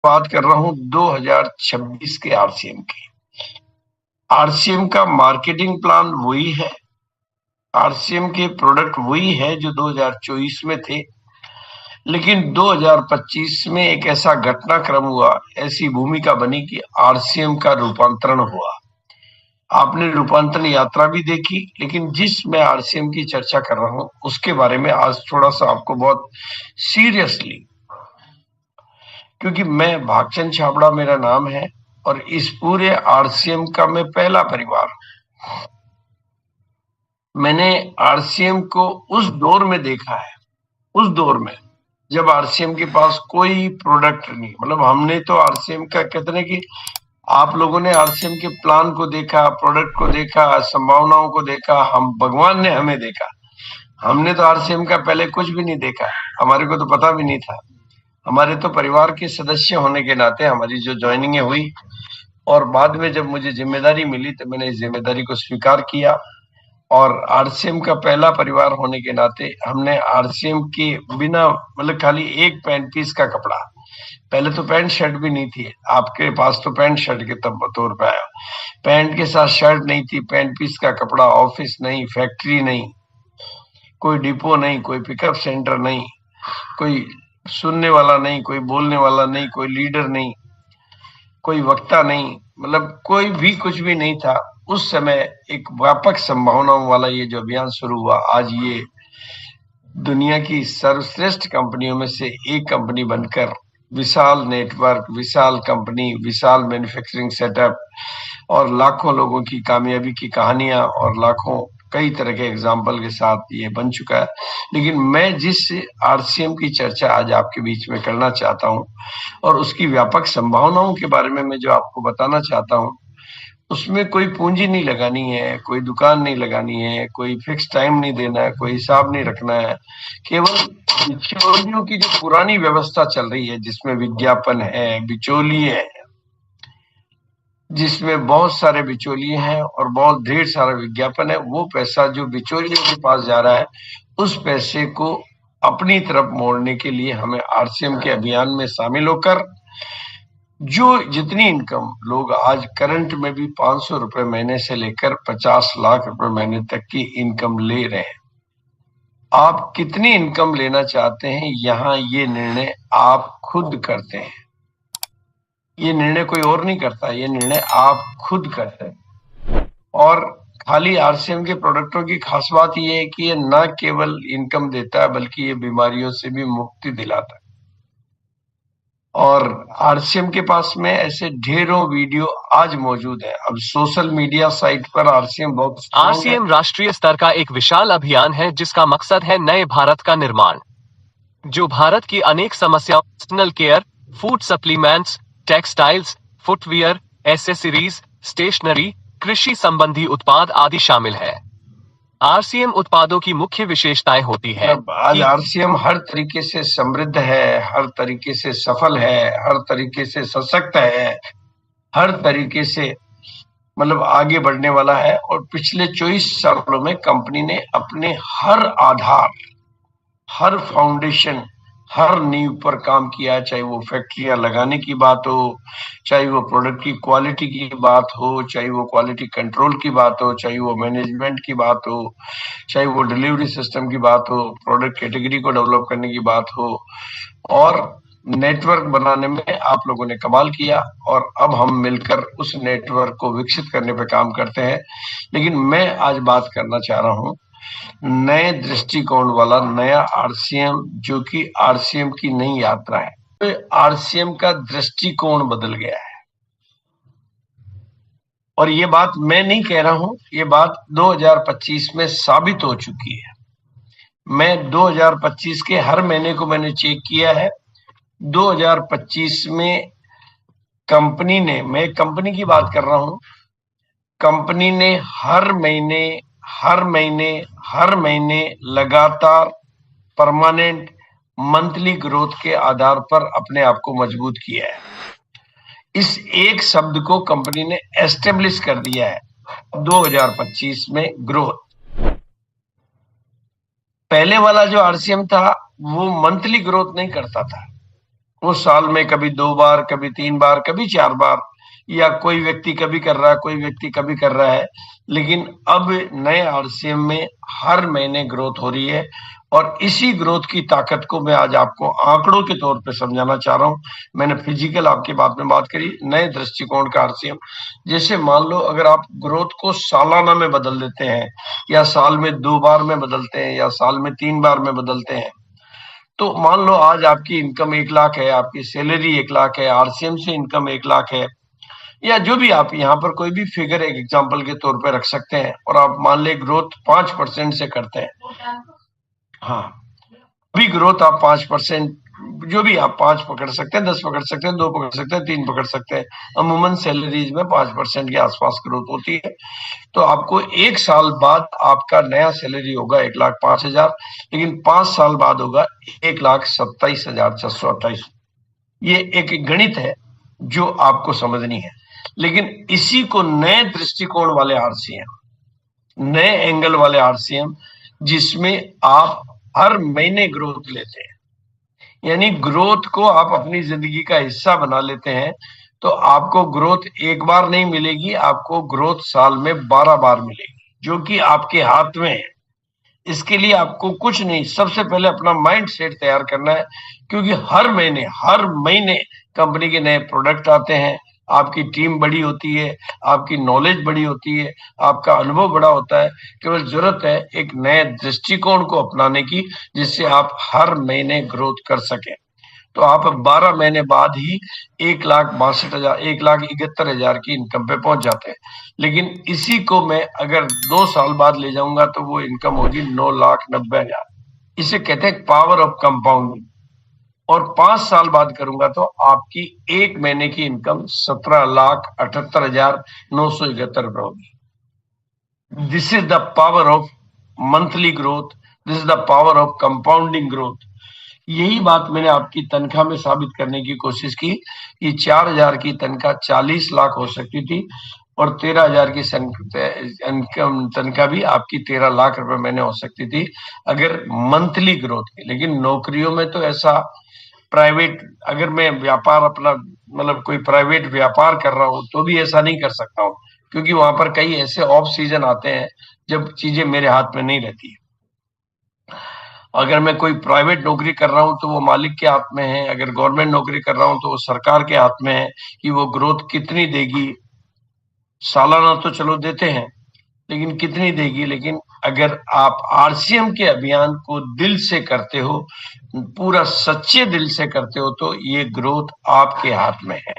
बात कर रहा हूँ 2026 के आरसीएम की। आरसीएम का मार्केटिंग प्लान वही है, आरसीएम के प्रोडक्ट वही है जो 2024 में थे, लेकिन 2025 में एक ऐसा घटनाक्रम हुआ, ऐसी भूमिका बनी कि आरसीएम का रूपांतरण हुआ। आपने रूपांतरण यात्रा भी देखी, लेकिन जिस मैं आरसीएम की चर्चा कर रहा हूं उसके बारे में आज थोड़ा सा आपको बहुत सीरियसली, क्योंकि मैं भागचंद छाबड़ा मेरा नाम है और इस पूरे आरसीएम का मैं पहला परिवार। मैंने आरसीएम को उस दौर में देखा है, उस दौर में जब आरसीएम के पास कोई प्रोडक्ट नहीं, मतलब हमने तो आरसीएम का कहते हैं कि आप लोगों ने आरसीएम के प्लान को देखा, प्रोडक्ट को देखा, संभावनाओं को देखा, हम भगवान ने हमें देखा। हमने तो आरसीएम का पहले कुछ भी नहीं देखा, हमारे को तो पता भी नहीं था। हमारे तो परिवार के सदस्य होने के नाते हमारी जो ज्वाइनिंग हुई और बाद में जब मुझे जिम्मेदारी मिली तो मैंने इस जिम्मेदारी को स्वीकार किया और आरसीएम का पहला परिवार होने के नाते हमने आरसीएम के बिना, मतलब खाली एक पैंट पीस का कपड़ा, पहले तो पैंट शर्ट भी नहीं थी, आपके पास तो पैंट शर्ट के तब तौर पे आया, पैंट के साथ शर्ट नहीं थी, पैंट पीस का कपड़ा, ऑफिस नहीं, फैक्ट्री नहीं, कोई डिपो नहीं, कोई पिकअप सेंटर नहीं, कोई सुनने वाला नहीं, कोई बोलने वाला नहीं, कोई लीडर नहीं, कोई वक्ता नहीं, मतलब कोई भी कुछ भी नहीं था। उस समय एक व्यापक संभावनाओं वाला ये जो अभियान शुरू हुआ, आज ये दुनिया की सर्वश्रेष्ठ कंपनियों में से एक कंपनी बनकर विशाल नेटवर्क, विशाल कंपनी, विशाल मैन्युफैक्चरिंग सेटअप और लाखों लोगों की कामयाबी की कहानियां और लाखों कई तरह के एग्जाम्पल के साथ ये बन चुका है। लेकिन मैं जिस आरसीएम की चर्चा आज आपके बीच में करना चाहता हूं और उसकी व्यापक संभावनाओं के बारे में मैं जो आपको बताना चाहता हूं, उसमें कोई पूंजी नहीं लगानी है, कोई दुकान नहीं लगानी है, कोई फिक्स टाइम नहीं देना है, कोई हिसाब नहीं रखना है। केवल बिचौलियों की जो पुरानी व्यवस्था चल रही है, जिसमें विज्ञापन है, बिचौलिए है, जिसमें बहुत सारे बिचौलिए हैं और बहुत ढेर सारा विज्ञापन है, वो पैसा जो बिचौलियों के पास जा रहा है, उस पैसे को अपनी तरफ मोड़ने के लिए हमें आरसीएम के अभियान में शामिल होकर जो जितनी इनकम लोग आज करंट में भी 500 रुपए महीने से लेकर 50 लाख रुपए महीने तक की इनकम ले रहे हैं, आप कितनी इनकम लेना चाहते हैं, यहाँ ये निर्णय आप खुद करते हैं। ये निर्णय कोई और नहीं करता, ये निर्णय आप खुद करते हैं। और खाली आरसीएम के प्रोडक्टों की खास बात ये है कि ये न केवल इनकम देता है बल्कि ये बीमारियों से भी मुक्ति दिलाता है। और आरसीएम के पास में ऐसे ढेरों वीडियो आज मौजूद है। अब सोशल मीडिया साइट पर आरसीएम बहुत स्ट्रांग है। आरसीएम राष्ट्रीय स्तर का एक विशाल अभियान है जिसका मकसद है नए भारत का निर्माण, जो भारत की अनेक समस्याओं, personal care, food supplements, textiles, footwear, accessories, stationery, कृषि संबंधी उत्पाद आदि शामिल है। आरसीएम उत्पादों की मुख्य विशेषताएं होती है आज आरसीएम हर तरीके से समृद्ध है, हर तरीके से सफल है, हर तरीके से सशक्त है, हर तरीके से मतलब आगे बढ़ने वाला है। और पिछले 24 सालों में कंपनी ने अपने हर आधार, हर फाउंडेशन, हर नींव पर काम किया, चाहे वो फैक्ट्रियां लगाने की बात हो, चाहे वो प्रोडक्ट की क्वालिटी की बात हो, चाहे वो क्वालिटी कंट्रोल की बात हो, चाहे वो मैनेजमेंट की बात हो, चाहे वो डिलीवरी सिस्टम की बात हो, प्रोडक्ट कैटेगरी को डेवलप करने की बात हो, और नेटवर्क बनाने में आप लोगों ने कमाल किया और अब हम मिलकर उस नेटवर्क को विकसित करने पर काम करते हैं। लेकिन मैं आज बात करना चाह रहा हूं नए दृष्टिकोण वाला नया आरसीएम, जो कि आरसीएम की नई यात्रा है। तो आरसीएम का दृष्टिकोण बदल गया है और ये बात मैं नहीं कह रहा हूं, ये बात 2025 में साबित हो चुकी है। मैं 2025 के हर महीने को मैंने चेक किया है। 2025 में कंपनी ने, मैं कंपनी की बात कर रहा हूं, कंपनी ने हर महीने हर महीने हर महीने लगातार परमानेंट मंथली ग्रोथ के आधार पर अपने आप को मजबूत किया है। इस एक शब्द को कंपनी ने एस्टेब्लिश कर दिया है 2025 में, ग्रोथ। पहले वाला जो आरसीएम था वो मंथली ग्रोथ नहीं करता था, वो साल में कभी 2 बार, कभी 3 बार, कभी 4 बार, या कोई व्यक्ति कभी कर रहा है, कोई व्यक्ति कभी कर रहा है। लेकिन अब नए आरसीएम में हर महीने ग्रोथ हो रही है, और इसी ग्रोथ की ताकत को मैं आज आपको आंकड़ों के तौर पे समझाना चाह रहा हूँ। मैंने फिजिकल आपकी बात में बात करी, नए दृष्टिकोण का आरसीएम। जैसे मान लो अगर आप ग्रोथ को सालाना में बदल देते हैं, या साल में 2 बार में बदलते हैं, या साल में 3 बार में बदलते हैं, तो मान लो आज आपकी इनकम 1 लाख है, आपकी सैलरी 1 लाख है, आरसीएम से इनकम 1 लाख है, या जो भी आप यहाँ पर कोई भी फिगर एक एग्जांपल के तौर पे रख सकते हैं, और आप मान ले ग्रोथ 5% से करते हैं। हाँ, अभी ग्रोथ आप 5%, जो भी आप 5 पकड़ सकते हैं, 10 पकड़ सकते हैं, 2 पकड़ सकते हैं, 3 पकड़ सकते हैं। अमूमन सैलरीज में 5% के आसपास ग्रोथ होती है। तो आपको 1 साल बाद आपका नया सैलरी होगा 1,05,000, लेकिन 5 साल बाद होगा 1,27,628। ये एक गणित है जो आपको समझनी है। लेकिन इसी को नए दृष्टिकोण वाले आरसीएम, नए एंगल वाले आरसीएम, जिसमें आप हर महीने ग्रोथ लेते हैं, यानी ग्रोथ को आप अपनी जिंदगी का हिस्सा बना लेते हैं, तो आपको ग्रोथ एक बार नहीं मिलेगी, आपको ग्रोथ साल में 12 बार मिलेगी, जो कि आपके हाथ में है। इसके लिए आपको कुछ नहीं, सबसे पहले अपना माइंड सेट तैयार करना है, क्योंकि हर महीने कंपनी के नए प्रोडक्ट आते हैं, आपकी टीम बड़ी होती है, आपकी नॉलेज बड़ी होती है, आपका अनुभव बड़ा होता है। केवल जरूरत है एक नए दृष्टिकोण को अपनाने की, जिससे आप हर महीने ग्रोथ कर सकें। तो आप 12 महीने बाद ही 1,62,000, 1,71,000 की इनकम पे पहुंच जाते हैं। लेकिन इसी को मैं अगर 2 साल बाद ले जाऊंगा तो वो इनकम होगी 9,90,000। इसे कहते हैं पावर ऑफ कंपाउंडिंग। और 5 साल बाद करूंगा तो आपकी एक महीने की इनकम 17,78,971 होगी। This is the power of monthly growth, this is the power of compounding growth. यही बात मैंने आपकी तनख्वाह में साबित करने की कोशिश की कि 4,000 की तनख्वाह 40 लाख हो सकती थी, और 13,000 की तनख्वाह भी आपकी 13 लाख रुपए महीने हो सकती थी, अगर मंथली ग्रोथ की। लेकिन नौकरियों में तो ऐसा, प्राइवेट, अगर मैं व्यापार अपना मतलब कोई प्राइवेट व्यापार कर रहा हूँ तो भी ऐसा नहीं कर सकता हूँ, क्योंकि वहां पर कई ऐसे ऑफ सीजन आते हैं जब चीजें मेरे हाथ में नहीं रहती है। अगर मैं कोई प्राइवेट नौकरी कर रहा हूं तो वो मालिक के हाथ में है, अगर गवर्नमेंट नौकरी कर रहा हूं तो वो सरकार के हाथ में है कि वो ग्रोथ कितनी देगी। सालाना तो चलो देते हैं, लेकिन कितनी देगी। लेकिन अगर आप आरसीएम के अभियान को दिल से करते हो, पूरा सच्चे दिल से करते हो, तो ये ग्रोथ आपके हाथ में है।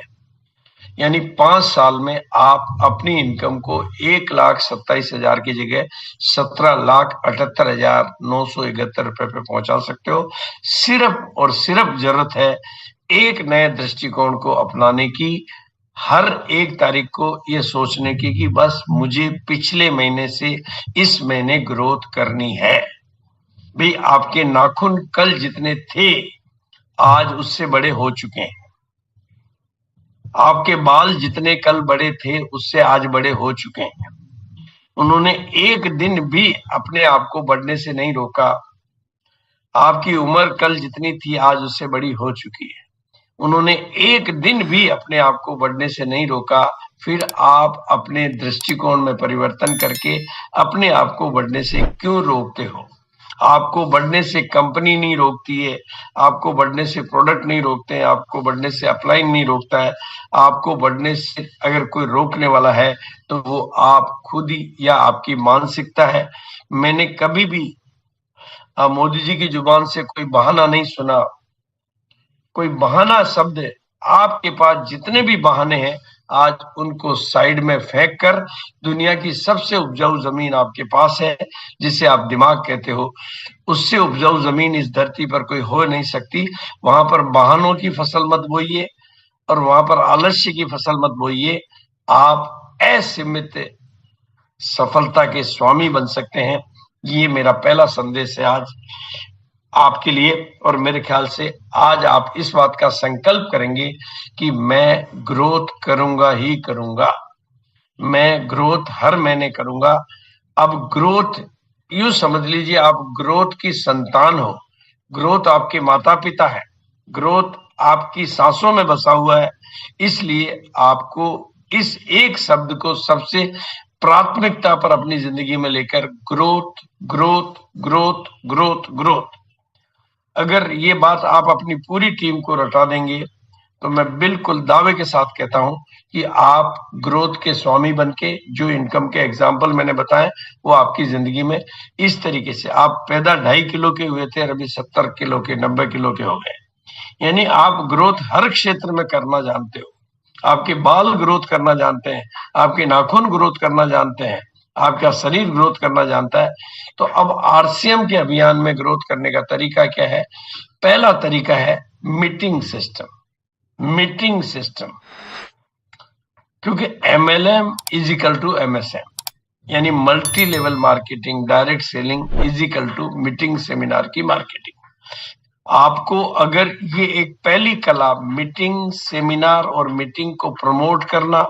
यानी 5 साल में आप अपनी इनकम को 1,27,000 की जगह 17,78,971 रुपए पे पहुंचा सकते हो। सिर्फ और सिर्फ जरूरत है एक नए दृष्टिकोण को अपनाने की, हर एक तारीख को ये सोचने की कि बस मुझे पिछले महीने से इस महीने ग्रोथ करनी है। भाई, आपके नाखून कल जितने थे आज उससे बड़े हो चुके हैं, आपके बाल जितने कल बड़े थे उससे आज बड़े हो चुके हैं। उन्होंने एक दिन भी अपने आप को बढ़ने से नहीं रोका। आपकी उम्र कल जितनी थी आज उससे बड़ी हो चुकी है। उन्होंने एक दिन भी अपने आप को बढ़ने से नहीं रोका। फिर आप अपने दृष्टिकोण में परिवर्तन करके अपने आप को बढ़ने से क्यों रोकते हो? आपको बढ़ने से कंपनी नहीं रोकती है, आपको बढ़ने से प्रोडक्ट नहीं रोकते हैं, आपको बढ़ने से अपलाइन नहीं रोकता है। आपको बढ़ने से अगर कोई रोकने वाला है तो वो आप खुद ही या आपकी मानसिकता है। मैंने कभी भी मोदी जी की जुबान से कोई बहाना नहीं सुना, कोई बहाना शब्द। आपके पास जितने भी बहाने हैं आज उनको साइड में फेंक कर दुनिया की सबसे उपजाऊ जमीन आपके पास है, जिसे आप दिमाग कहते हो। उससे उपजाऊ जमीन इस धरती पर कोई हो नहीं सकती। वहां पर बहानों की फसल मत बोइए और वहां पर आलस्य की फसल मत बोइए। आप असीमित सफलता के स्वामी बन सकते हैं। ये मेरा पहला संदेश है आज आपके लिए। और मेरे ख्याल से आज आप इस बात का संकल्प करेंगे कि मैं ग्रोथ करूंगा ही करूंगा, मैं ग्रोथ हर महीने करूंगा। अब ग्रोथ यूं समझ लीजिए, आप ग्रोथ की संतान हो, ग्रोथ आपके माता पिता है, ग्रोथ आपकी सांसों में बसा हुआ है। इसलिए आपको इस एक शब्द को सबसे प्राथमिकता पर अपनी जिंदगी में लेकर growth growth growth growth growth, अगर ये बात आप अपनी पूरी टीम को रटा देंगे तो मैं बिल्कुल दावे के साथ कहता हूं कि आप ग्रोथ के स्वामी बनके जो इनकम के एग्जाम्पल मैंने बताए वो आपकी जिंदगी में इस तरीके से, आप पैदा 2.5 किलो के हुए थे और अभी 70 किलो के 90 किलो के हो गए, यानी आप ग्रोथ हर क्षेत्र में करना जानते हो। आपके बाल ग्रोथ करना जानते हैं, आपके नाखून ग्रोथ करना जानते हैं, आपका शरीर ग्रोथ करना जानता है। तो अब आरसीएम के अभियान में ग्रोथ करने का तरीका क्या है? पहला तरीका है मीटिंग सिस्टम। मीटिंग सिस्टम, क्योंकि MLM is equal to MSM, यानी multi level marketing, direct selling is equal to meeting seminar की मार्केटिंग। आपको अगर ये एक पहली कला, मीटिंग सेमिनार और मीटिंग को प्रमोट करना,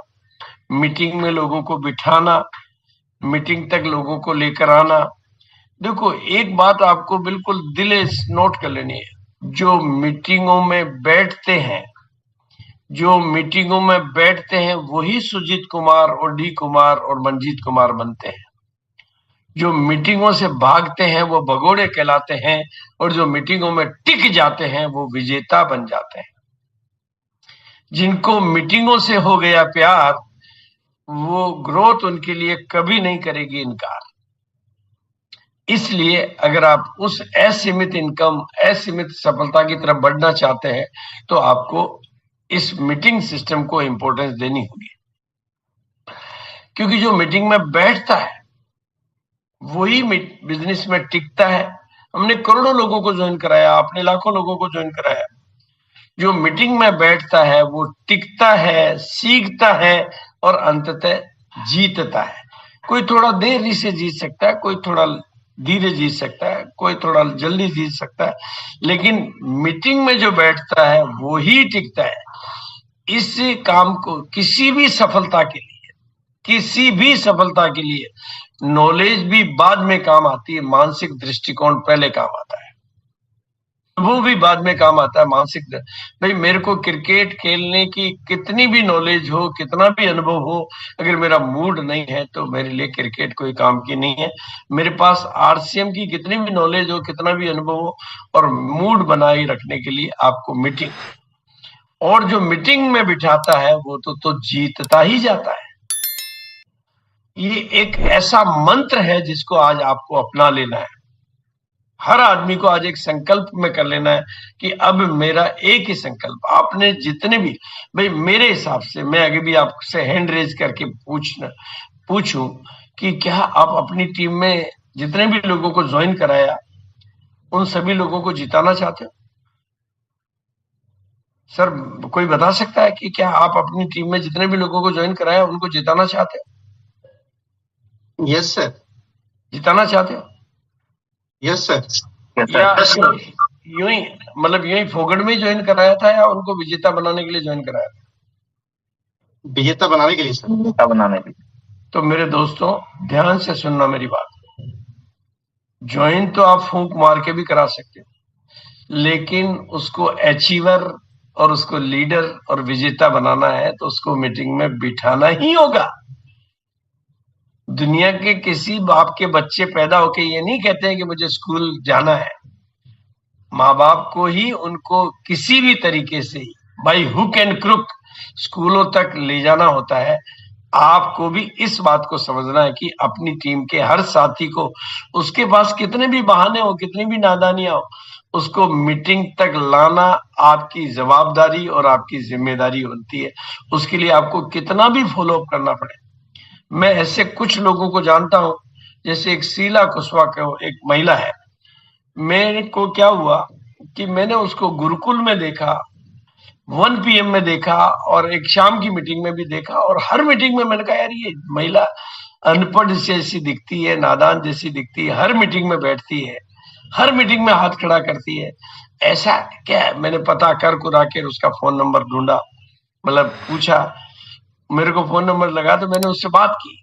मीटिंग में लोगों को बिठाना, मीटिंग तक लोगों को लेकर आना। देखो, एक बात आपको बिल्कुल दिल से नोट कर लेनी है, जो मीटिंगों में बैठते हैं, जो मीटिंगों में बैठते हैं वही सुजीत कुमार और डी कुमार और मंजीत कुमार बनते हैं। जो मीटिंगों से भागते हैं वो भगोड़े कहलाते हैं, और जो मीटिंगों में टिक जाते हैं वो विजेता बन जाते हैं। जिनको मीटिंगों से हो गया प्यार, वो ग्रोथ उनके लिए कभी नहीं करेगी इनकार। इसलिए अगर आप उस असीमित इनकम, असीमित सफलता की तरफ बढ़ना चाहते हैं तो आपको इस मीटिंग सिस्टम को इंपॉर्टेंस देनी होगी, क्योंकि जो मीटिंग में बैठता है वही बिजनेस में टिकता है। हमने करोड़ों लोगों को ज्वाइन कराया, आपने लाखों लोगों को ज्वाइन कराया। जो मीटिंग में बैठता है वो टिकता है, सीखता है और अंततः जीतता है। कोई थोड़ा देरी से जीत सकता है, कोई थोड़ा धीरे जीत सकता है, कोई थोड़ा जल्दी जीत सकता है, लेकिन मीटिंग में जो बैठता है वो ही टिकता है। इस काम को किसी भी सफलता के लिए, किसी भी सफलता के लिए नॉलेज भी बाद में काम आती है, मानसिक दृष्टिकोण पहले काम आता है। वो भी बाद में काम आता है, मानसिक। भाई, मेरे को क्रिकेट खेलने की कितनी भी नॉलेज हो, कितना भी अनुभव हो, अगर मेरा मूड नहीं है तो मेरे लिए क्रिकेट कोई काम की नहीं है। मेरे पास आरसीएम की कितनी भी नॉलेज हो, कितना भी अनुभव हो, और मूड बनाए रखने के लिए आपको मीटिंग, और जो मीटिंग में बिठाता है वो तो जीतता ही जाता है। ये एक ऐसा मंत्र है जिसको आज आपको अपना लेना है। हर आदमी को आज एक संकल्प में कर लेना है कि अब मेरा एक ही संकल्प, आपने जितने भी, भाई मेरे हिसाब से मैं आगे भी आपसे हैंड रेज करके पूछूं कि क्या आप अपनी टीम में जितने भी लोगों को ज्वाइन कराया उन सभी लोगों को जिताना चाहते हो? सर, कोई बता सकता है कि क्या आप अपनी टीम में जितने भी लोगों को ज्वाइन कराया उनको जिताना चाहते हो? Yes sir. जिताना चाहते हो? Yes sir. या यूं ही, मतलब यूं ही फोगड़ में ज्वाइन कराया था, या उनको विजेता बनाने के लिए ज्वाइन कराया था? विजेता बनाने के लिए सर। विजेता बनाने के लिए। तो मेरे दोस्तों, ध्यान से सुनना मेरी बात। ज्वाइन तो आप फूंक मार के भी करा सकते हो, लेकिन उसको अचीवर और उसको लीडर और विजेता बनाना है तो उसको मीटिंग में बिठाना ही होगा। दुनिया के किसी बाप के बच्चे पैदा होके ये नहीं कहते हैं कि मुझे स्कूल जाना है। माँ बाप को ही उनको किसी भी तरीके से बाई हुक एंड क्रुक स्कूलों तक ले जाना होता है। आपको भी इस बात को समझना है कि अपनी टीम के हर साथी को, उसके पास कितने भी बहाने हो, कितनी भी नादानियां हो, उसको मीटिंग तक लाना आपकी जवाबदारी और आपकी जिम्मेदारी होती है। उसके लिए आपको कितना भी फॉलो अप करना पड़े। मैं ऐसे कुछ लोगों को जानता हूं, जैसे एक शीला कुशवाहा, एक महिला है। मेरे को क्या हुआ कि मैंने उसको गुरुकुल में देखा, 1 PM में देखा, और एक शाम की मीटिंग में भी देखा, और हर मीटिंग में मैंने कहा यार ये महिला अनपढ़ जैसी दिखती है, नादान जैसी दिखती है, हर मीटिंग में बैठती है, हर मीटिंग में हाथ खड़ा करती है, ऐसा क्या है? मैंने पता कर के उसका फोन नंबर ढूंढा, मतलब पूछा, मेरे को फोन नंबर लगा तो मैंने उससे बात की।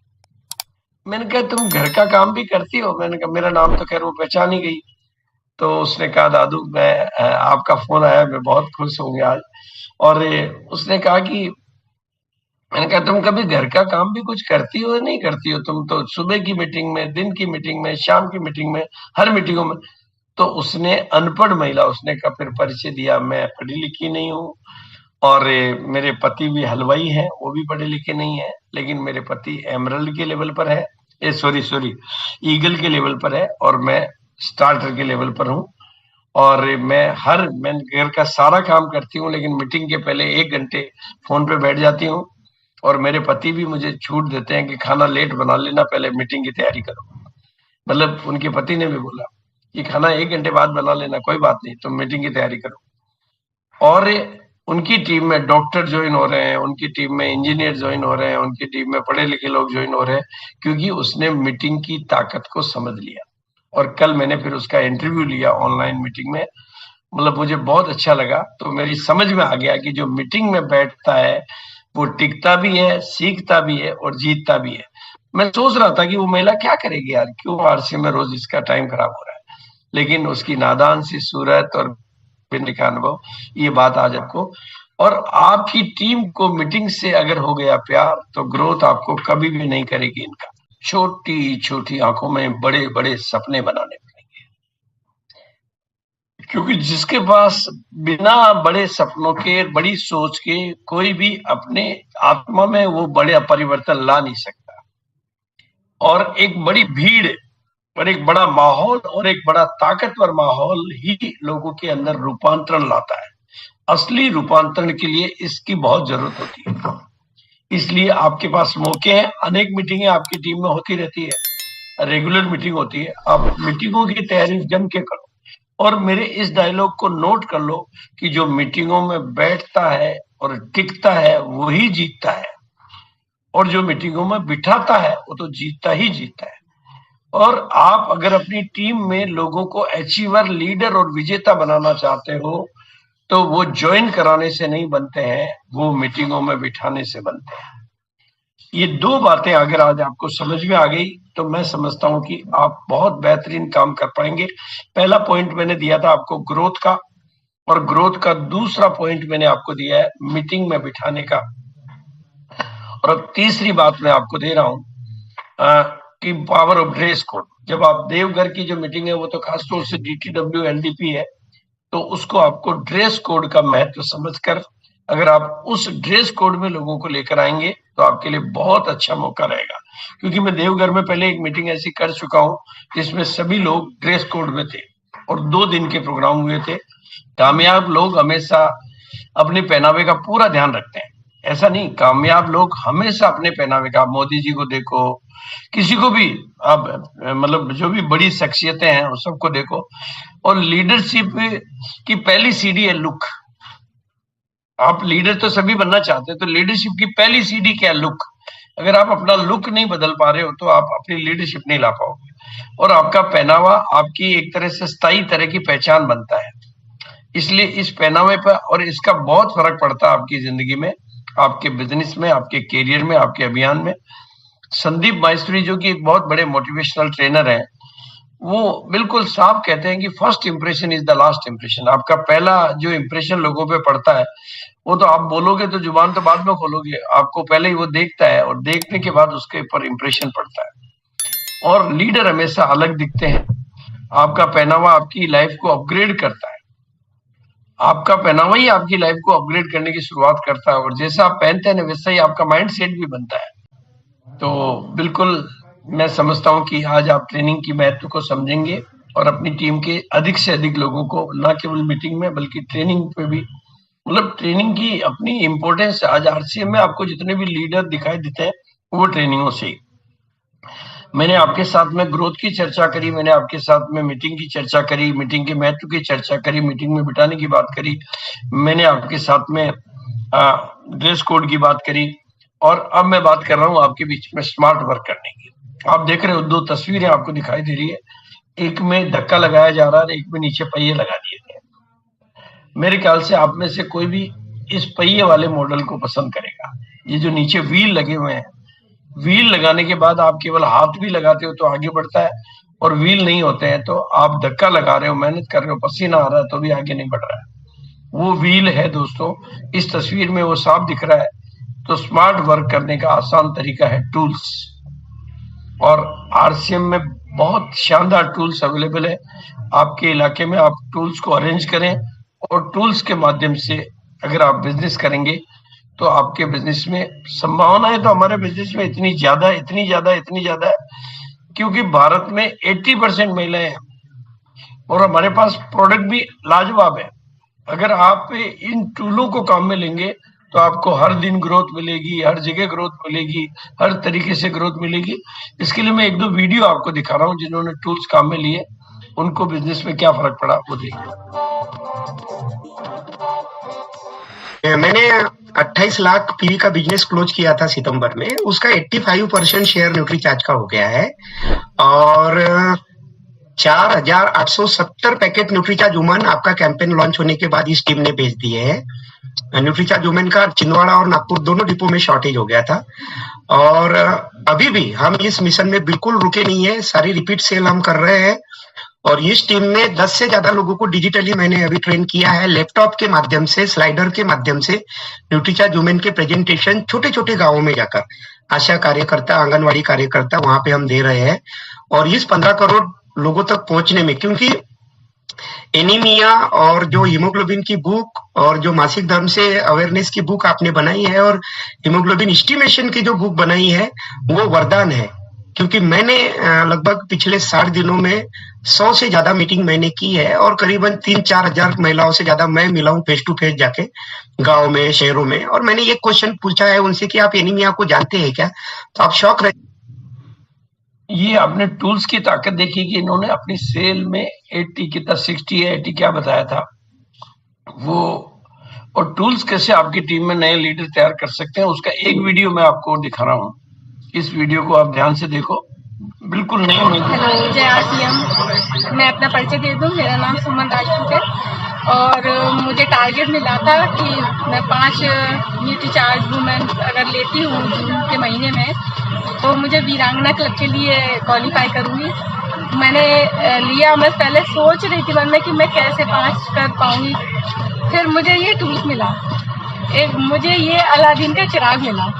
मैंने कहा तुम घर का काम भी करती हो? मैंने कहा, मेरा नाम तो खैर वो पहचान ही गई। तो उसने कहा दादू मैं आपका फोन आया, मैं बहुत खुश हूँ आज। और उसने कहा कि मैंने कहा तुम कभी घर का काम भी कुछ करती हो या नहीं करती हो? तुम तो सुबह की मीटिंग में, दिन की मीटिंग में, शाम की मीटिंग में, हर मीटिंगों में। तो उसने अनपढ़ महिला, उसने का फिर परिचय दिया, मैं पढ़ी लिखी नहीं हूँ और मेरे पति भी हलवाई हैं, वो भी पढ़े लिखे नहीं है, लेकिन मेरे पति एमरल्ड के लेवल पर है, सॉरी ईगल के लेवल पर है और मैं स्टार्टर के लेवल पर हूँ। और मैं घर का सारा काम करती हूँ, लेकिन मीटिंग के पहले 1 घंटे फोन पे बैठ जाती हूँ। और मेरे पति भी मुझे छूट देते हैं कि खाना लेट बना लेना, पहले मीटिंग की तैयारी करो। मतलब उनके पति ने भी बोला कि खाना 1 घंटे बाद बना लेना, कोई बात नहीं, तुम मीटिंग की तैयारी करो। और उनकी टीम में डॉक्टर ज्वाइन हो रहे हैं, उनकी टीम में इंजीनियर ज्वाइन हो रहे हैं, उनकी टीम में पढ़े लिखे लोग ज्वाइन हो रहे हैं, क्योंकि उसने मीटिंग की ताकत को समझ लिया। और कल मैंने फिर उसका इंटरव्यू लिया ऑनलाइन मीटिंग में, मतलब मुझे बहुत अच्छा लगा। तो मेरी समझ में आ गया कि जो मीटिंग में बैठता है वो टिकता भी है, सीखता भी है और जीतता भी है। मैं सोच रहा था कि वो महिला क्या करेगी यार, क्यों आरसी में रोज इसका टाइम खराब हो रहा है, लेकिन उसकी नादान सी सूरत और बिन का अनुभव, ये बात आज आपको। और आपकी टीम को मीटिंग से अगर हो गया प्यार, तो ग्रोथ आपको कभी भी नहीं करेगी इनका। छोटी छोटी आंखों में बड़े बड़े सपने बनाने पड़ेंगे, क्योंकि जिसके पास बिना बड़े सपनों के, बड़ी सोच के, कोई भी अपने आत्मा में वो बड़े परिवर्तन ला नहीं सकता। और एक बड़ी भीड़ और एक बड़ा माहौल और एक बड़ा ताकतवर माहौल ही लोगों के अंदर रूपांतरण लाता है। असली रूपांतरण के लिए इसकी बहुत जरूरत होती है। इसलिए आपके पास मौके हैं, अनेक मीटिंगें आपकी टीम में होती रहती है, रेगुलर मीटिंग होती है, आप मीटिंगों की तैयारी जम के करो। और मेरे इस डायलॉग को नोट कर लो कि जो मीटिंगों में बैठता है और टिकता है वही जीतता है, और जो मीटिंगों में बिठाता है वो तो जीतता ही जीतता है। और आप अगर अपनी टीम में लोगों को अचीवर, लीडर और विजेता बनाना चाहते हो, तो वो ज्वाइन कराने से नहीं बनते हैं, वो मीटिंगों में बिठाने से बनते हैं। ये 2 बातें अगर आज आपको समझ में आ गई, तो मैं समझता हूं कि आप बहुत बेहतरीन काम कर पाएंगे। पहला पॉइंट मैंने दिया था आपको ग्रोथ का, और ग्रोथ का दूसरा पॉइंट मैंने आपको दिया है मीटिंग में बिठाने का। और अब तीसरी बात मैं आपको दे रहा हूं कि पावर ऑफ ड्रेस कोड। जब आप देवघर की जो मीटिंग है वो तो खासतौर से DTW LDP है, तो उसको आपको ड्रेस कोड का महत्व समझकर अगर आप उस ड्रेस कोड में लोगों को लेकर आएंगे तो आपके लिए बहुत अच्छा मौका रहेगा। क्योंकि मैं देवघर में पहले एक मीटिंग ऐसी कर चुका हूं जिसमें सभी लोग ड्रेस कोड में थे और 2 दिन के प्रोग्राम हुए थे। कामयाब लोग हमेशा अपने पहनावे का पूरा ध्यान रखते हैं, ऐसा नहीं, कामयाब लोग हमेशा अपने पहनावे का, मोदी जी को देखो, किसी को भी आप, मतलब जो भी बड़ी शख्सियतें हैं उन सबको देखो। और लीडरशिप की पहली सीढ़ी है लुक। आप लीडर तो सभी बनना चाहते हैं, तो लीडरशिप की पहली सीढ़ी क्या है? लुक। अगर आप अपना लुक नहीं बदल पा रहे हो तो आप अपनी लीडरशिप नहीं ला पाओगे। और आपका पहनावा आपकी एक तरह से स्थायी तरह की पहचान बनता है। इसलिए इस पहनावे पर, और इसका बहुत फर्क पड़ता है आपकी जिंदगी में, आपके बिजनेस में, आपके कैरियर में, आपके अभियान में। संदीप माहेश्वरी जो कि एक बहुत बड़े मोटिवेशनल ट्रेनर हैं, वो बिल्कुल साफ कहते हैं कि first impression is the last impression. आपका पहला जो इंप्रेशन लोगों पे पड़ता है, वो तो आप बोलोगे तो जुबान तो बाद में खोलोगे, आपको पहले ही वो देखता है और देखने के बाद उसके ऊपर इंप्रेशन पड़ता है। और लीडर हमेशा अलग दिखते हैं। आपका पहनावा आपकी लाइफ को अपग्रेड करता है, आपका पहनावा ही आपकी लाइफ को अपग्रेड करने की शुरुआत करता है। और जैसा आप पहनते हैं वैसा ही आपका माइंड सेट भी बनता है। तो बिल्कुल मैं समझता हूं कि आज आप ट्रेनिंग की महत्व को समझेंगे और अपनी टीम के अधिक से अधिक लोगों को, ना केवल मीटिंग में बल्कि ट्रेनिंग पे भी, मतलब ट्रेनिंग की अपनी इंपॉर्टेंस। आज RCM में आपको जितने भी लीडर दिखाई देते हैं वो ट्रेनिंगों से ही। मैंने आपके साथ में ग्रोथ की चर्चा करी, मैंने आपके साथ में मीटिंग की चर्चा करी, मीटिंग के महत्व की चर्चा करी, मीटिंग में बिठाने की बात करी, मैंने आपके साथ में ड्रेस कोड की बात करी, और अब मैं बात कर रहा हूं आपके बीच में स्मार्ट वर्क करने की। आप देख रहे हो 2 तस्वीरें आपको दिखाई दे रही है, एक में धक्का लगाया जा रहा है, एक में नीचे पहिए लगा दिए गए। मेरे ख्याल से आप में से कोई भी इस पहिए वाले मॉडल को पसंद करेगा। ये जो नीचे व्हील लगे हुए हैं, व्हील लगाने के बाद आप केवल हाथ भी लगाते हो तो आगे बढ़ता है, और व्हील नहीं होते हैं तो आप धक्का लगा रहे हो, मेहनत कर रहे हो, पसीना आ रहा है तो भी आगे नहीं बढ़ रहा है। वो व्हील है दोस्तों, इस तस्वीर में वो साफ दिख रहा है। तो स्मार्ट वर्क करने का आसान तरीका है टूल्स, और आरसीएम में बहुत शानदार टूल्स अवेलेबल है आपके इलाके में। आप टूल्स को अरेंज करें और टूल्स के माध्यम से अगर आप बिजनेस करेंगे तो आपके बिजनेस में संभावना है। तो हमारे बिजनेस में इतनी ज्यादा है क्योंकि भारत में 80% महिलाएं हैं और हमारे पास प्रोडक्ट भी लाजवाब है। अगर आप इन टूलों को काम में लेंगे तो आपको हर दिन ग्रोथ मिलेगी, हर जगह ग्रोथ मिलेगी, हर तरीके से ग्रोथ मिलेगी। इसके लिए मैं एक दो वीडियो आपको दिखा रहा हूँ जिन्होंने टूल्स काम में लिए, उनको बिजनेस में क्या फर्क पड़ा वो देखिए। मैंने 28 लाख पीवी का बिजनेस क्लोज किया था सितंबर में, उसका 85% शेयर न्यूट्रीचार्ज का हो गया है और 4,870 पैकेट न्यूट्रीचार्ज वुमन आपका कैंपेन लॉन्च होने के बाद इस टीम ने भेज दिए हैं। न्यूट्रीचार्ज वुमेन का छिंदवाड़ा और नागपुर दोनों डिपो में शॉर्टेज हो गया था और अभी भी हम इस मिशन में बिल्कुल रुके नहीं है, सारी रिपीट सेल हम कर रहे हैं। और इस टीम में 10 से ज्यादा लोगों को डिजिटली मैंने अभी ट्रेन किया है, लैपटॉप के माध्यम से, स्लाइडर के माध्यम से न्यूट्रीचार्ज वुमेन के प्रेजेंटेशन छोटे छोटे गांवों में जाकर आशा कार्यकर्ता, आंगनवाड़ी कार्यकर्ता वहां पे हम दे रहे हैं। और इस 15 करोड़ लोगों तक पहुंचने में, क्योंकि एनीमिया और जो हीमोग्लोबिन की बुक और जो मासिक धर्म से अवेयरनेस की बुक आपने बनाई है और हीमोग्लोबिन एस्टिमेशन की जो बुक बनाई है वो वरदान है। क्योंकि मैंने लगभग पिछले 60 दिनों में 100 से ज्यादा मीटिंग मैंने की है और करीबन 3-4 हजार महिलाओं से ज्यादा मैं मिला हूँ फेस टू फेस जाके गाँव में, शहरों में। और मैंने ये क्वेश्चन पूछा है उनसे कि आप एनीमिया को जानते हैं क्या, तो आप शॉक रहे। ये आपने टूल्स की ताकत देखी कि इन्होंने अपनी सेल में 80 कितना 60 या 80 क्या बताया था वो, और टूल्स कैसे आपकी टीम में नए लीडर तैयार कर सकते हैं उसका एक वीडियो मैं आपको दिखा रहा हूँ। इस वीडियो को आप ध्यान से देखो, बिल्कुल नहीं। हेलो, जय आरसीएम। मैं अपना परिचय दे दूं, मेरा नाम सुमन राजपूत है और मुझे टारगेट मिला था कि मैं 5 न्यूट्रीचार्ज वुमेन अगर लेती हूँ जून के महीने में तो मुझे वीरांगना क्लब के लिए क्वालिफाई करूँगी। मैंने लिया, मैं पहले सोच रही थी मन में कि मैं कैसे 5 कर पाऊँगी, फिर मुझे ये टूल्स मिला, एक मुझे ये अलादीन का चिराग मिला।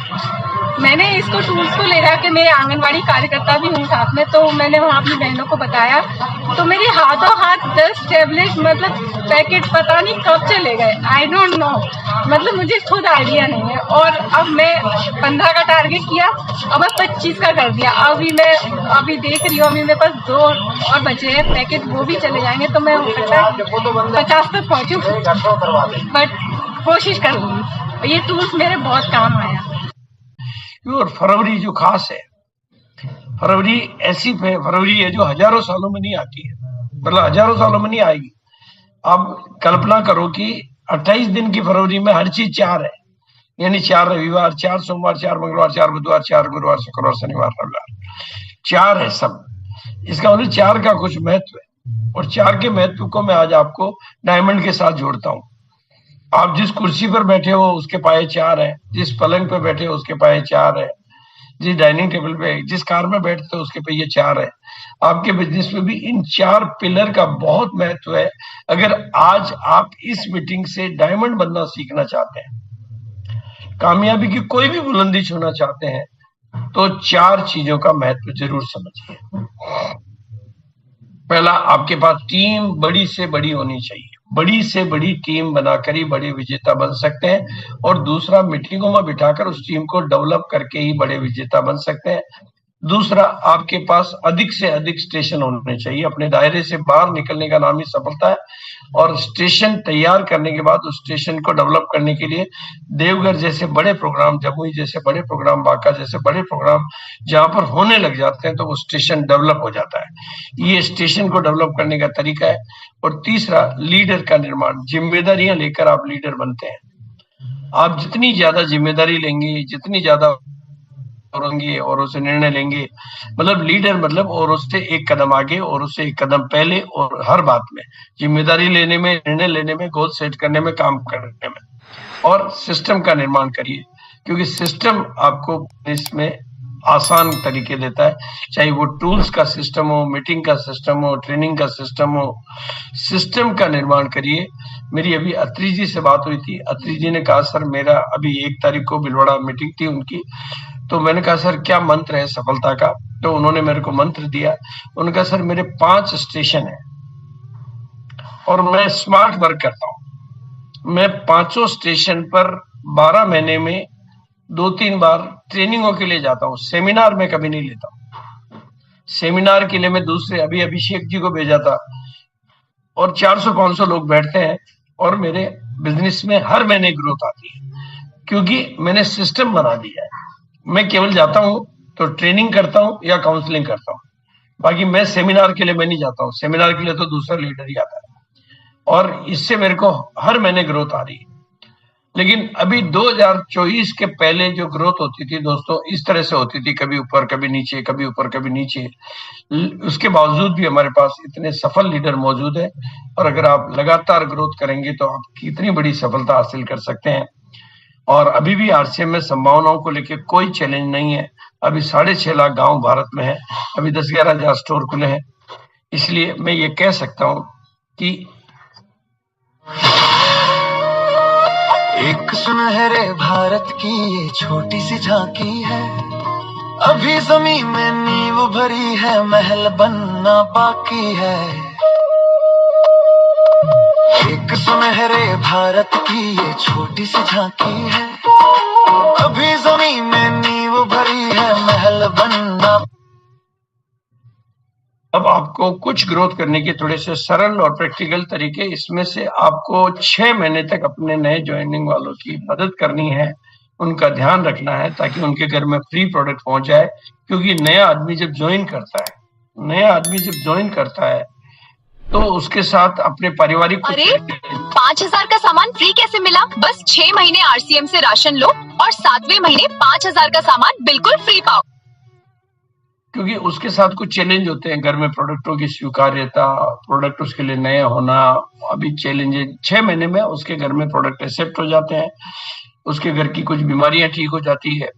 मैंने इसको टूल्स को ले जाके, मैं आंगनवाड़ी कार्यकर्ता भी हूँ साथ में, तो मैंने वहाँ अपनी बहनों को बताया तो मेरे हाथों हाथ 10 टैबलेट मतलब पैकेट पता नहीं कब चले गए, आई डोंट नो, मतलब मुझे खुद आइडिया नहीं है। और अब मैं 15 का टारगेट किया, अब मैं 25 का कर दिया। अभी देख रही हूँ, अभी मेरे पास 2 और बचे हैं पैकेट, वो भी चले जाएंगे तो मैं 50 तक पहुँचूँ, बट कोशिश करूँगी। ये टूल्स मेरे बहुत काम आया। और फरवरी जो खास है, फरवरी ऐसी फरवरी है जो हजारों सालों में नहीं आती है, मतलब हजारों सालों में नहीं आएगी। आप कल्पना करो कि 28 दिन की फरवरी में हर चीज 4 है, यानी 4 रविवार, 4 सोमवार, 4 मंगलवार, 4 बुधवार, 4 गुरुवार, शुक्रवार, शनिवार, रविवार, 4 है सब। इसका मतलब 4 का कुछ महत्व है और 4 के महत्व को मैं आज आपको डायमंड के साथ जोड़ता हूँ। आप जिस कुर्सी पर बैठे हो उसके पाए 4 है, जिस पलंग पे बैठे हो उसके पाए 4 है, जिस डाइनिंग टेबल पे, जिस कार में बैठते हो उसके पहिए 4 है। आपके बिजनेस में भी इन 4 पिलर का बहुत महत्व है। अगर आज आप इस मीटिंग से डायमंड बनना सीखना चाहते हैं, कामयाबी की कोई भी बुलंदी छूना चाहते हैं, तो 4 चीजों का महत्व जरूर समझिए। पहला, आपके पास टीम बड़ी से बड़ी होनी चाहिए, बड़ी से बड़ी टीम बनाकर ही बड़े विजेता बन सकते हैं। और दूसरा, मीटिंगों में बिठाकर उस टीम को डेवलप करके ही बड़े विजेता बन सकते हैं। दूसरा, आपके पास अधिक से अधिक स्टेशन होने चाहिए। अपने दायरे से बाहर निकलने का नाम ही सफलता है। और स्टेशन तैयार करने के बाद उस स्टेशन को डेवलप करने के लिए देवघर जैसे बड़े प्रोग्राम, जमुई जैसे बड़े प्रोग्राम, बांका जैसे बड़े प्रोग्राम जहां पर होने लग जाते हैं तो वो स्टेशन डेवलप हो जाता है। ये स्टेशन को डेवलप करने का तरीका है। और तीसरा, लीडर का निर्माण। जिम्मेदारियां लेकर आप लीडर बनते हैं। आप जितनी ज्यादा जिम्मेदारी लेंगे, जितनी ज्यादा होंगे और उसे निर्णय लेंगे, मतलब लीडर मतलब और उससे एक कदम आगे और उससे एक कदम पहले, और हर बात में जिम्मेदारी लेने में, निर्णय लेने में, गोल सेट करने में, काम करने में। और सिस्टम का निर्माण करिए, क्योंकि सिस्टम आपको इसमें आसान तरीके देता है, चाहे वो टूल्स का सिस्टम हो, मीटिंग का सिस्टम हो, ट्रेनिंग का सिस्टम हो। सिस्टम का निर्माण करिए। मेरी अभी अत्री जी से बात हुई थी। अत्री जी ने कहा सर मेरा अभी 1 तारीख को भिलवाड़ा मीटिंग थी उनकी, तो मैंने कहा सर क्या मंत्र है सफलता का? तो उन्होंने मेरे को मंत्र दिया। उन्होंने कहा सर मेरे 5 स्टेशन है और मैं स्मार्ट वर्क करता हूँ। मैं 5 स्टेशन पर 12 महीने में 2-3 बार ट्रेनिंगों के लिए जाता हूँ। सेमिनार में कभी नहीं लेता हूँ। सेमिनार के लिए मैं दूसरे अभी अभिषेक जी को भेजा था और 400-500 लोग बैठते हैं और मेरे बिजनेस में हर महीने ग्रोथ आती है, क्योंकि मैंने सिस्टम बना दिया है। मैं केवल जाता हूँ तो ट्रेनिंग करता हूँ या काउंसलिंग करता हूँ, बाकी मैं सेमिनार के लिए मैं नहीं जाता हूँ। सेमिनार के लिए तो दूसरा लीडर ही आता है और इससे मेरे को हर महीने ग्रोथ आ रही है। लेकिन अभी 2024 के पहले जो ग्रोथ होती थी दोस्तों, इस तरह से होती थी, कभी ऊपर कभी नीचे, कभी ऊपर कभी नीचे। उसके बावजूद भी हमारे पास इतने सफल लीडर मौजूद है और अगर आप लगातार ग्रोथ करेंगे तो आप कितनी बड़ी सफलता हासिल कर सकते हैं। और अभी भी आरसीएम में संभावनाओं को लेकर कोई चैलेंज नहीं है। अभी 6.5 लाख गांव भारत में है, अभी 10-11 हजार स्टोर खुले हैं। इसलिए मैं ये कह सकता हूं कि एक सुनहरे भारत की ये छोटी सी झांकी है, अभी जमीन में नींव भरी है, महल बनना बाकी है। एक सुनहरे भारत की ये छोटी सी झांकी है, अभी जमीन में नींव भरी है, महल बनना। अब आपको कुछ ग्रोथ करने के थोड़े से सरल और प्रैक्टिकल तरीके, इसमें से आपको 6 महीने तक अपने नए ज्वाइनिंग वालों की मदद करनी है, उनका ध्यान रखना है ताकि उनके घर में फ्री प्रोडक्ट पहुंच जाए। क्योंकि नया आदमी जब ज्वाइन करता है तो उसके साथ अपने पारिवारिक अरे 5,000 का सामान फ्री कैसे मिला? बस 6 महीने आरसीएम से राशन लो और 7वें महीने 5,000 का सामान बिल्कुल फ्री पाओ। क्योंकि उसके साथ कुछ चैलेंज होते हैं, घर में प्रोडक्टों की स्वीकार्यता, प्रोडक्ट उसके लिए नया होना, अभी चैलेंज है। 6 महीने में उसके घर में प्रोडक्ट एक्सेप्ट हो जाते हैं, उसके घर की कुछ बीमारियां ठीक हो जाती है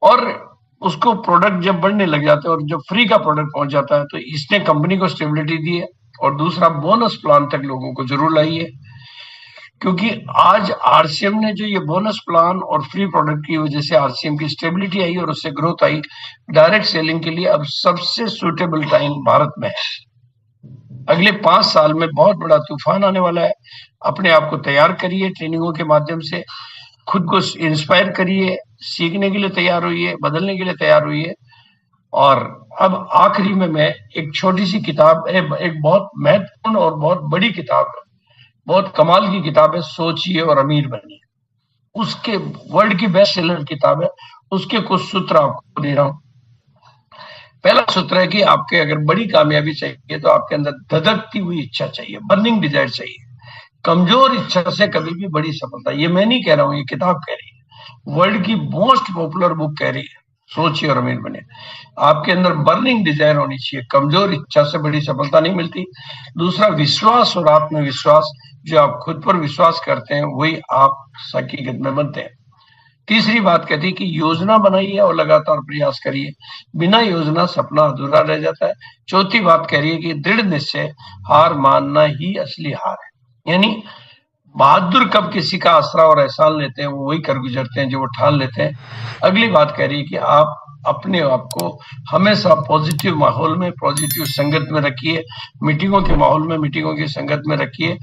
और उसको प्रोडक्ट जब बढ़ने लग जाते हैं और जब फ्री का प्रोडक्ट पहुंच जाता है तो इसने कंपनी को स्टेबिलिटी दी है। और दूसरा, बोनस प्लान तक लोगों को जरूर लाइए, क्योंकि आज आरसीएम ने जो ये बोनस प्लान और फ्री प्रोडक्ट की वजह से आरसीएम की स्टेबिलिटी आई और उससे ग्रोथ आई। डायरेक्ट सेलिंग के लिए अब सबसे सुटेबल टाइम भारत में है। अगले 5 साल में बहुत बड़ा तूफान आने वाला है। अपने आप को तैयार करिए, ट्रेनिंगों के माध्यम से खुद को इंस्पायर करिए, सीखने के लिए तैयार होइए, बदलने के लिए तैयार होइए। और अब आखिरी में मैं एक छोटी सी किताब, एक बहुत महत्वपूर्ण और बहुत बड़ी किताब है, बहुत कमाल की किताब है, सोचिए और अमीर बनिए। उसके वर्ल्ड की बेस्ट सेलर किताब है, उसके कुछ सूत्र आपको दे रहा हूं। पहला सूत्र है कि आपके अगर बड़ी कामयाबी चाहिए तो आपके अंदर धधकती हुई इच्छा चाहिए, बर्निंग डिजायर चाहिए। कमजोर इच्छा से कभी भी बड़ी सफलता, ये मैं नहीं कह रहा हूं, ये किताब कह रही है, वर्ल्ड की मोस्ट पॉपुलर बुक कह रही है, सोचिए और अमीर बने। आपके अंदर बर्निंग डिजायर होनी चाहिए, कमजोर इच्छा से बड़ी सफलता नहीं मिलती। दूसरा, विश्वास और आत्मविश्वास, जो आप खुद पर विश्वास करते हैं वही आप हकीकत में बनते हैं। तीसरी बात कहती है कि योजना बनाइए और लगातार प्रयास करिए, बिना योजना सपना अधूरा रह जाता है। चौथी बात कह रही है कि दृढ़ निश्चय, हार मानना ही असली हार है। यानी बहादुर कब किसी का आसरा और एहसान लेते हैं, वो वही कर गुजरते हैं जो वो ठान लेते हैं। अगली बात कह रही है कि आप अपने आप को हमेशा पॉजिटिव माहौल में, पॉजिटिव संगत में रखिए, मीटिंगों के माहौल में, मीटिंगों की संगत में रखिए।